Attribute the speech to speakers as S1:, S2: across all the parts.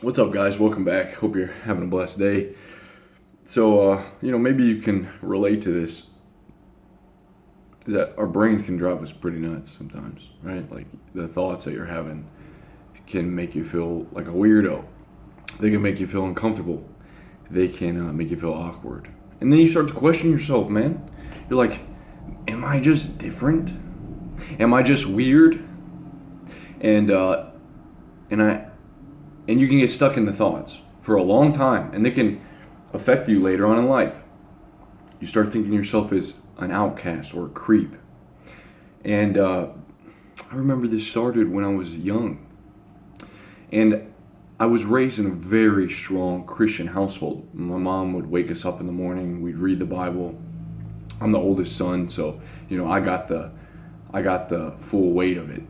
S1: What's up, guys? Welcome back. Hope you're having a blessed day. So, maybe you can relate to this. Is that our brains can drive us pretty nuts sometimes, right? Like the thoughts that you're having can make you feel like a weirdo. They can make you feel uncomfortable. They can make you feel awkward. And then you start to question yourself, man. You're like, am I just different? Am I just weird? And and I and you can get stuck in the thoughts for a long time, and they can affect you later on in life. You start thinking yourself as an outcast or a creep. And I remember this started when I was young, and I was raised in a very strong Christian household. My mom would wake us up in the morning. We'd read the Bible. I'm the oldest son, so I got the full weight of it.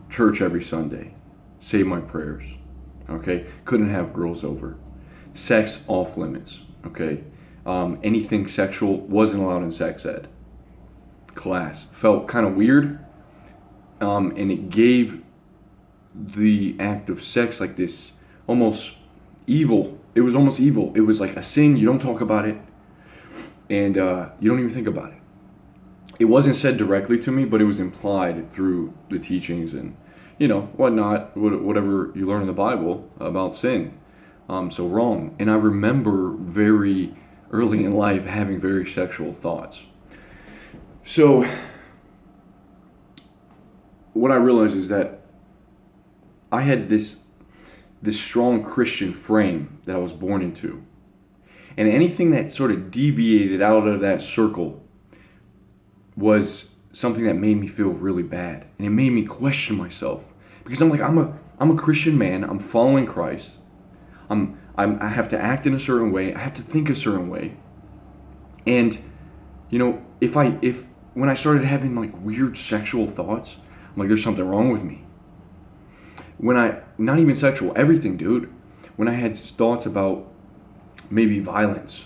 S1: Church every Sunday. Say my prayers. Okay? Couldn't have girls over. Sex off limits. Okay? Anything sexual wasn't allowed in sex ed class. Felt kind of weird. And it gave the act of sex like this almost evil. It was almost evil. It was like a sin. You don't talk about it. And you don't even think about it. It wasn't said directly to me, but it was implied through the teachings and whatnot, whatever you learn in the Bible about sin. So wrong. And I remember very early in life having very sexual thoughts. So what I realized is that I had this strong Christian frame that I was born into. And anything that sort of deviated out of that circle was something that made me feel really bad, and it made me question myself, because I'm like, I'm a Christian man. I'm following Christ. I have to act in a certain way. I have to think a certain way. And if when I started having like weird sexual thoughts, I'm like, there's something wrong with me. Not even sexual, everything, dude. When I had thoughts about maybe violence,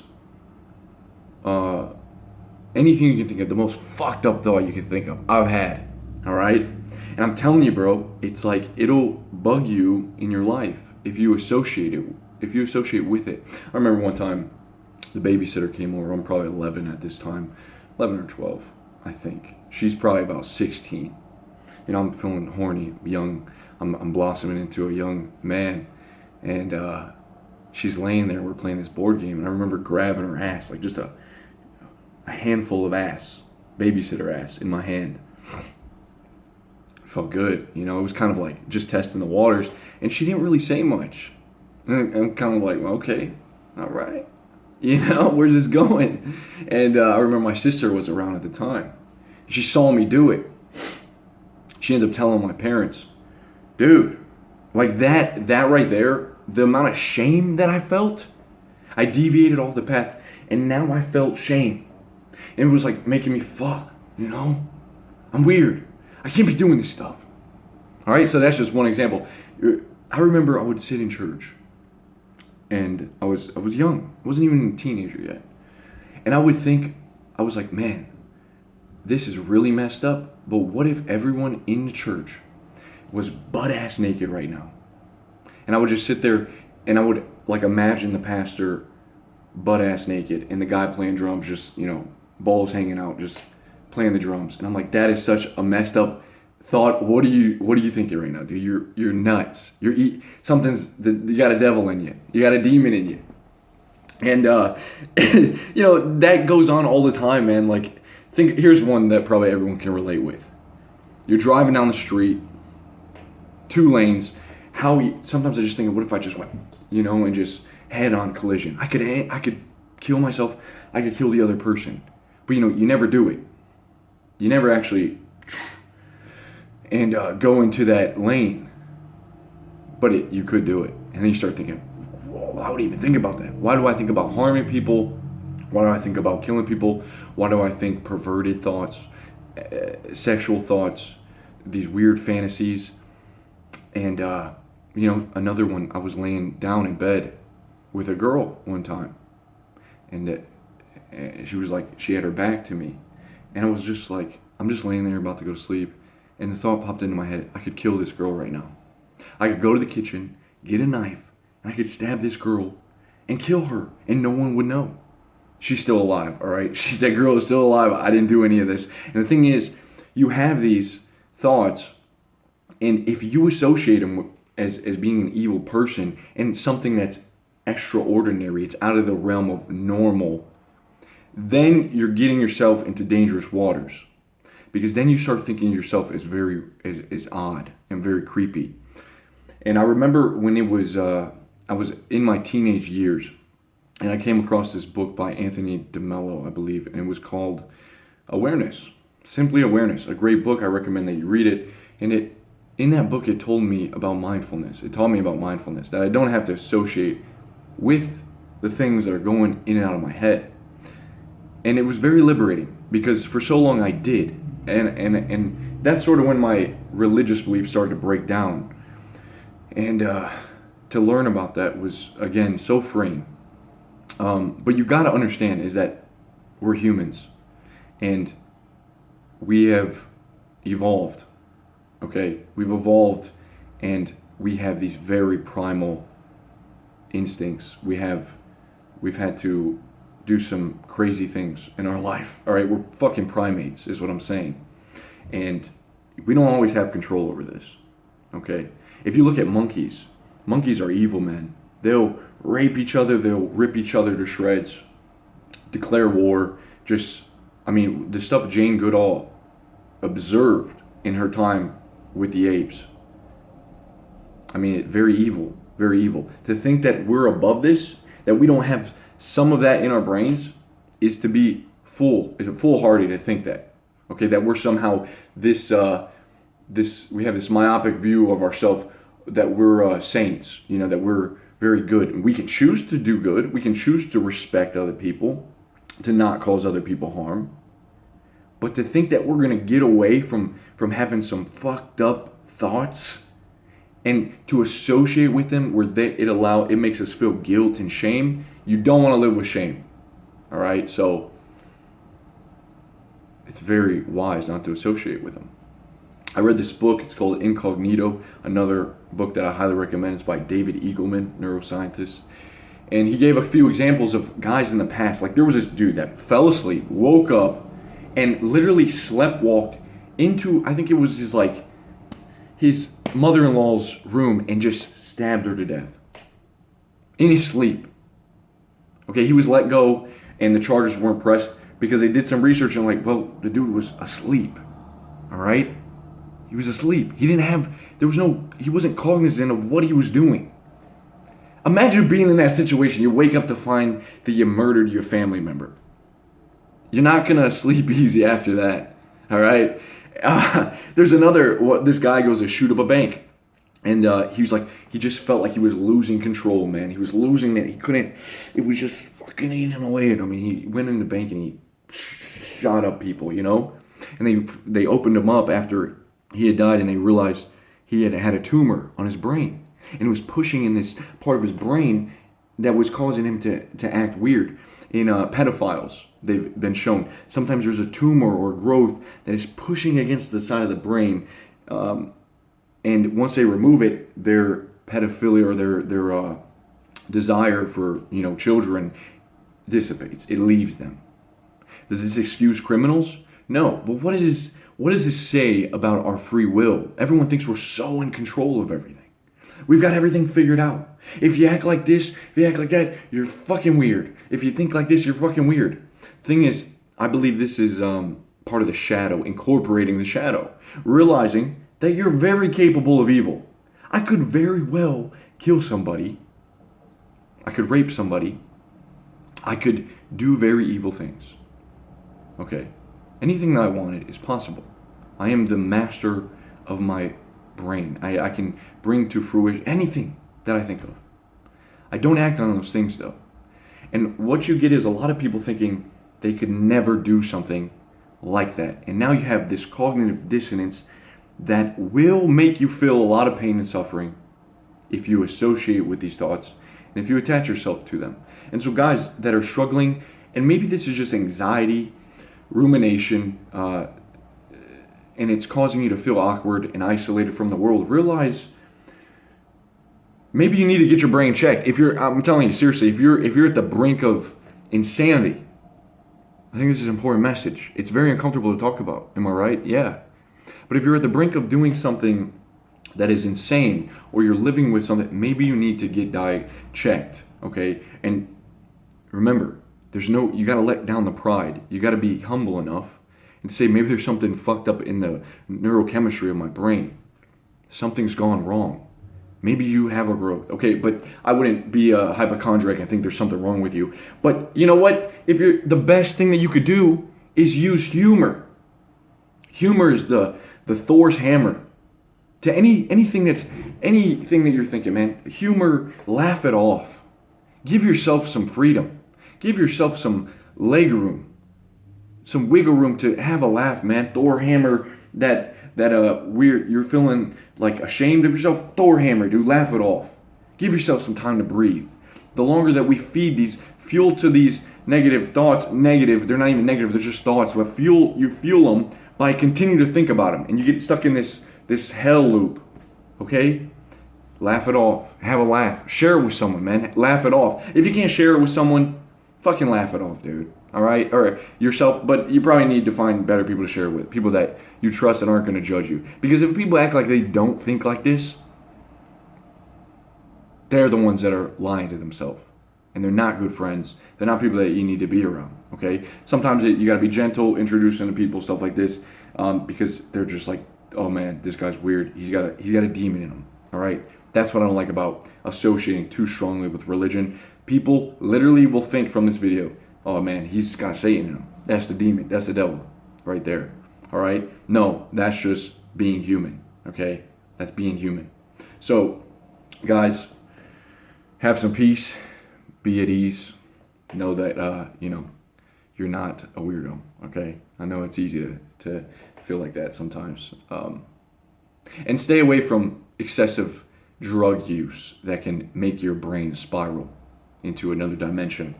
S1: anything you can think of, the most fucked up thought you can think of, I've had, all right? And I'm telling you, bro, it's like it'll bug you in your life if you associate with it. I remember one time the babysitter came over. I'm probably 11 at this time, 11 or 12, I think. She's probably about 16. I'm feeling horny, young. I'm blossoming into a young man, and she's laying there. We're playing this board game, and I remember grabbing her ass, like just a handful of ass, babysitter ass, in my hand. It felt good, it was kind of like just testing the waters, and she didn't really say much. And I'm kind of like, well, okay, all right, where's this going? And I remember my sister was around at the time. She saw me do it. She ended up telling my parents. Dude, like that right there, the amount of shame that I felt, I deviated off the path, and now I felt shame. And it was like making me fuck, I'm weird. I can't be doing this stuff. All right, so that's just one example. I remember I would sit in church, and I was young. I wasn't even a teenager yet. And I would think, I was like, man, this is really messed up, but what if everyone in the church was butt-ass naked right now? And I would just sit there, and I would like imagine the pastor butt-ass naked, and the guy playing drums just, balls hanging out, just playing the drums. And I'm like, that is such a messed up thought. What are you thinking right now, dude? You're nuts. You got a devil in you. You got a demon in you. And that goes on all the time, man. Like, here's one that probably everyone can relate with. You're driving down the street, 2 lanes. Sometimes I just think, what if I just went, and just head-on collision? I could kill myself. I could kill the other person. But you never do it. You never actually and go into that lane. But you could do it. And then you start thinking, whoa, why would I even think about that? Why do I think about harming people? Why do I think about killing people? Why do I think perverted thoughts, sexual thoughts, these weird fantasies? And, another one, I was laying down in bed with a girl one time. And she was like, she had her back to me. And I was just like, I'm just laying there about to go to sleep. And the thought popped into my head, I could kill this girl right now. I could go to the kitchen get a knife, and I could stab this girl and kill her, and no one would know. She's still alive, all right? That girl is still alive. I didn't do any of this. And the thing is, you have these thoughts, and if you associate them as being an evil person and something that's extraordinary, it's out of the realm of normal, then you're getting yourself into dangerous waters. Because then you start thinking of yourself as very as odd and very creepy. And I remember when it was I was in my teenage years, and I came across this book by Anthony DeMello, I believe, and it was called Awareness. Simply Awareness. A great book. I recommend that you read it. And in that book, it told me about mindfulness. It taught me about mindfulness, that I don't have to associate with the things that are going in and out of my head. And it was very liberating, because for so long I did. And that's sort of when my religious beliefs started to break down. And to learn about that was, again, so freeing. But you got to understand is that we're humans, and we have evolved. Okay, we've evolved, and we have these very primal instincts. We've had to do some crazy things in our life. All right, we're fucking primates, is what I'm saying, and we don't always have control over this. Okay, if you look at monkeys are evil, man. They'll rape each other, they'll rip each other to shreds, declare war. The stuff Jane Goodall observed in her time with the apes. Very evil, very evil. To think that we're above this, that we don't have some of that in our brains, is to be foolhardy to think that. Okay, that we're somehow we have this myopic view of ourselves, that we're saints, that we're very good. We can choose to do good. We can choose to respect other people, to not cause other people harm. But to think that we're going to get away from having some fucked up thoughts and to associate with them where it makes us feel guilt and shame. You don't want to live with shame. All right? So it's very wise not to associate with them. I read this book. It's called Incognito, another book that I highly recommend. It's by David Eagleman, neuroscientist. And he gave a few examples of guys in the past. Like, there was this dude that fell asleep, woke up, and literally sleptwalked into, I think it was his mother-in-law's room, and just stabbed her to death in his sleep. Okay, he was let go, and the charges weren't pressed because they did some research and the dude was asleep. All right? He was asleep. He wasn't cognizant of what he was doing. Imagine being in that situation. You wake up to find that you murdered your family member. You're not going to sleep easy after that. All right? There's this guy goes to shoot up a bank. And he just felt like he was losing control, man. He was losing it. It was just fucking eating away at him. He went in the bank and he shot up people, And they opened him up after he had died, and they realized he had a tumor on his brain, and it was pushing in this part of his brain that was causing him to act weird. In pedophiles, they've been shown sometimes there's a tumor or growth that is pushing against the side of the brain, and once they remove it, their pedophilia or their desire for children dissipates. It leaves them. Does this excuse criminals? No, but what does this say about our free will? Everyone thinks we're so in control of everything. We've got everything figured out. If you act like this, if you act like that, you're fucking weird. If you think like this, you're fucking weird. Thing is, I believe this is part of the shadow, incorporating the shadow. Realizing that you're very capable of evil. I could very well kill somebody. I could rape somebody. I could do very evil things. Okay. Anything that I wanted is possible. I am the master of my brain. I can bring to fruition anything that I think of. I don't act on those things, though. And what you get is a lot of people thinking they could never do something like that. And now you have this cognitive dissonance that will make you feel a lot of pain and suffering if you associate with these thoughts and if you attach yourself to them. And so guys that are struggling, and maybe this is just anxiety, rumination, and it's causing you to feel awkward and isolated from the world, realize Maybe you need to get your brain checked. I'm telling you seriously, if you're at the brink of insanity, I think this is an important message. It's very uncomfortable to talk about. Am I right? Yeah. But if you're at the brink of doing something that is insane, or you're living with something, maybe you need to get checked. Okay. And remember, you got to let down the pride. You got to be humble enough and say, maybe there's something fucked up in the neurochemistry of my brain. Something's gone wrong. Maybe you have a growth. Okay, but I wouldn't be a hypochondriac and think there's something wrong with you. But you know what? The best thing that you could do is use humor. Humor is the Thor's hammer. To anything that you're thinking, man, humor, laugh it off. Give yourself some freedom. Give yourself some leg room, some wiggle room to have a laugh, man. Thor hammer that weird, you're feeling like ashamed of yourself. Thor hammer, dude, laugh it off. Give yourself some time to breathe. The longer that we feed these fuel to these negative thoughts, they're not even negative, they're just thoughts, but you fuel them by continuing to think about them, and you get stuck in this hell loop. Okay? Laugh it off. Have a laugh. Share it with someone, man. Laugh it off. If you can't share it with someone, fucking laugh it off, dude. All right? Or yourself, but you probably need to find better people to share it with. People that you trust and aren't going to judge you. Because if people act like they don't think like this, they're the ones that are lying to themselves. And they're not good friends. They're not people that you need to be around, okay? Sometimes you got to be gentle, introducing to people, stuff like this, because they're just like, oh man, this guy's weird. He's got a demon in him, all right? That's what I don't like about associating too strongly with religion. People literally will think from this video, oh man, he's got Satan in him. That's the demon. That's the devil right there. All right? No, that's just being human. Okay? That's being human. So, guys, have some peace. Be at ease. Know that, you're not a weirdo. Okay? I know it's easy to feel like that sometimes. And stay away from excessive drug use that can make your brain spiral into another dimension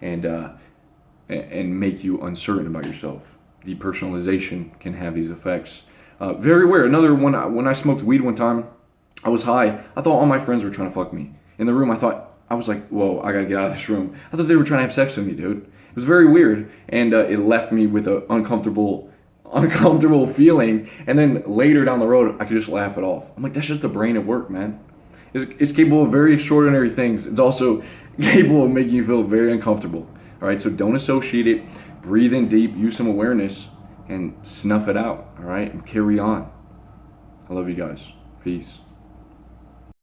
S1: and make you uncertain about yourself. Depersonalization can have these effects. Very weird. Another one, when I smoked weed one time, I was high. I thought all my friends were trying to fuck me. In the room, I was like, whoa, I gotta get out of this room. I thought they were trying to have sex with me, dude. It was very weird, and it left me with an uncomfortable feeling. And then later down the road, I could just laugh it off. I'm like, that's just the brain at work, man. It's capable of very extraordinary things. It's also capable of making you feel very uncomfortable. All right, so don't associate it. Breathe in deep, use some awareness, and snuff it out. All right, and carry on. I love you guys. Peace.